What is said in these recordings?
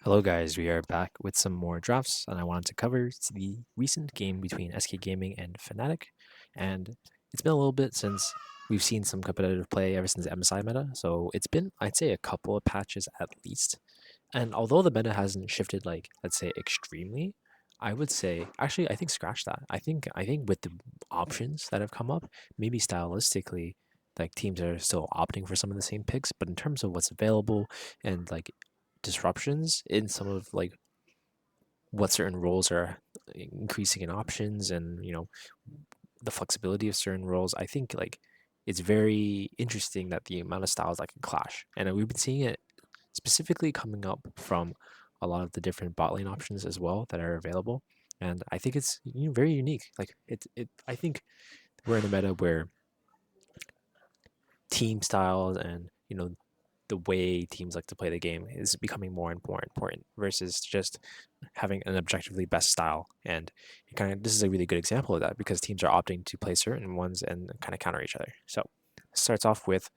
Hello guys, we are back with some more drafts and I wanted to cover the recent game between SK Gaming and Fnatic. And it's been a little bit since we've seen some competitive play ever since the MSI meta, so it's been, I'd say, a couple of patches at least. And although the meta hasn't shifted like, let's say, extremely, I would say actually I think scratch that. I think with the options that have come up, maybe stylistically like teams are still opting for some of the same picks, but in terms of what's available and like disruptions in some of like what certain roles are increasing in options and the flexibility of certain roles, I think like it's very interesting that the amount of styles that can clash, and we've been seeing it specifically coming up from a lot of the different bot lane options as well that are available. And I think it's very unique. Like it I think we're in a meta where team styles and the way teams like to play the game is becoming more and more important versus just having an objectively best style. And this is a really good example of that because teams are opting to play certain ones and kind of counter each other. So it starts off with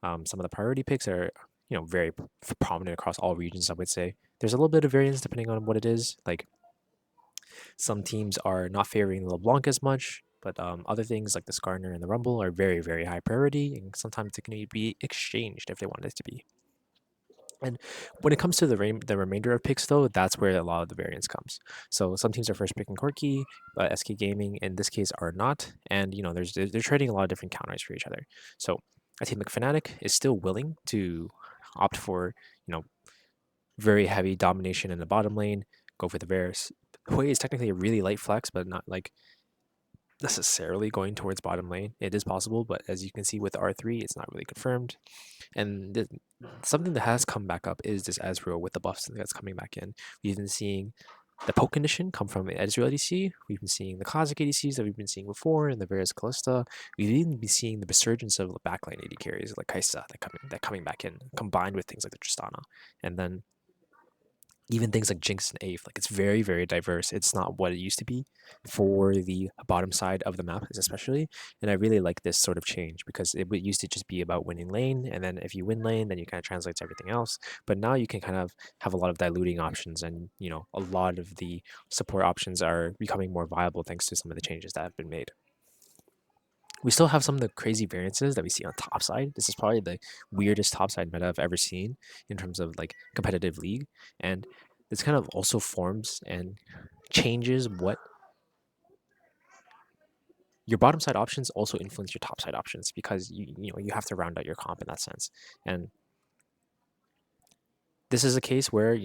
some of the priority picks that are very prominent across all regions. I would say there's a little bit of variance depending on what it is. Like some teams are not favoring the LeBlanc as much, but other things like the Skarner and the Rumble are very, very high priority, and sometimes it can be exchanged if they want it to be. And when it comes to the remainder of picks, though, that's where a lot of the variance comes. So some teams are first picking Corki, but SK Gaming in this case are not, and they're trading a lot of different counters for each other. So a team like Fnatic is still willing to opt for very heavy domination in the bottom lane, go for the Varus. Hui is technically a really light flex, but not like necessarily going towards bottom lane. It is possible, but as you can see with R3, it's not really confirmed. And something that has come back up is this Ezreal with the buffs that's coming back in. We've been seeing the poke condition come from Ezreal ADC. We've been seeing the classic ADCs that we've been seeing before and the various Callista. We've even been seeing the resurgence of the backline AD carries like Kaisa that coming back in, combined with things like the Tristana. And then even things like Jinx and Ave, like it's very, very diverse. It's not what it used to be for the bottom side of the map, especially. And I really like this sort of change because it used to just be about winning lane, and then if you win lane, then you kind of translate to everything else. But now you can kind of have a lot of diluting options, and a lot of the support options are becoming more viable thanks to some of the changes that have been made. We still have some of the crazy variances that we see on top side. This is probably the weirdest top side meta I've ever seen in terms of like competitive league. And this kind of also forms and changes what your bottom side options also influence your top side options because you have to round out your comp in that sense. And this is a case where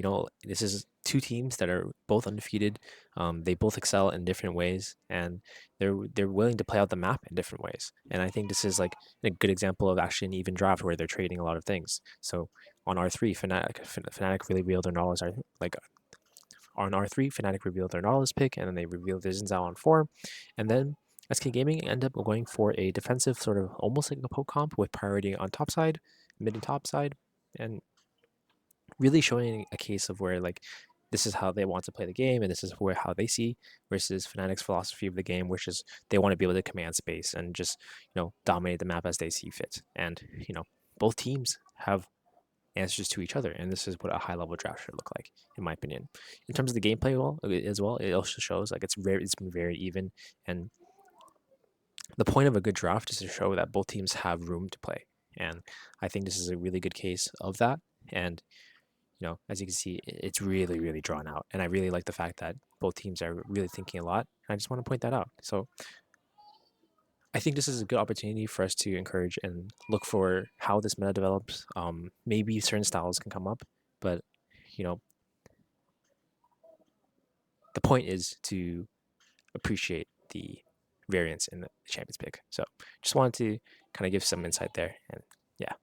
this is two teams that are both undefeated. They both excel in different ways, and they're willing to play out the map in different ways. And I think this is like a good example of actually an even draft where they're trading a lot of things. So on R3, Fnatic really revealed their knowledge. Like on R3, Fnatic revealed their knowledge pick, and then they revealed their Zinzao on 4, and then SK Gaming ended up going for a defensive sort of almost like a poke comp with priority on top side, mid and top side, and really showing a case of where like this is how they want to play the game and this is where how they see versus Fnatic's philosophy of the game, which is they want to be able to command space and just dominate the map as they see fit. And both teams have answers to each other, and this is what a high level draft should look like, in my opinion. In terms of the gameplay, as well, it also shows like it's been very even, and the point of a good draft is to show that both teams have room to play, and I think this is a really good case of that. And as you can see, it's really, really drawn out. And I really like the fact that both teams are really thinking a lot. And I just want to point that out. So I think this is a good opportunity for us to encourage and look for how this meta develops. Maybe certain styles can come up, but you know, the point is to appreciate the variance in the champions pick. So just wanted to kind of give some insight there. And yeah.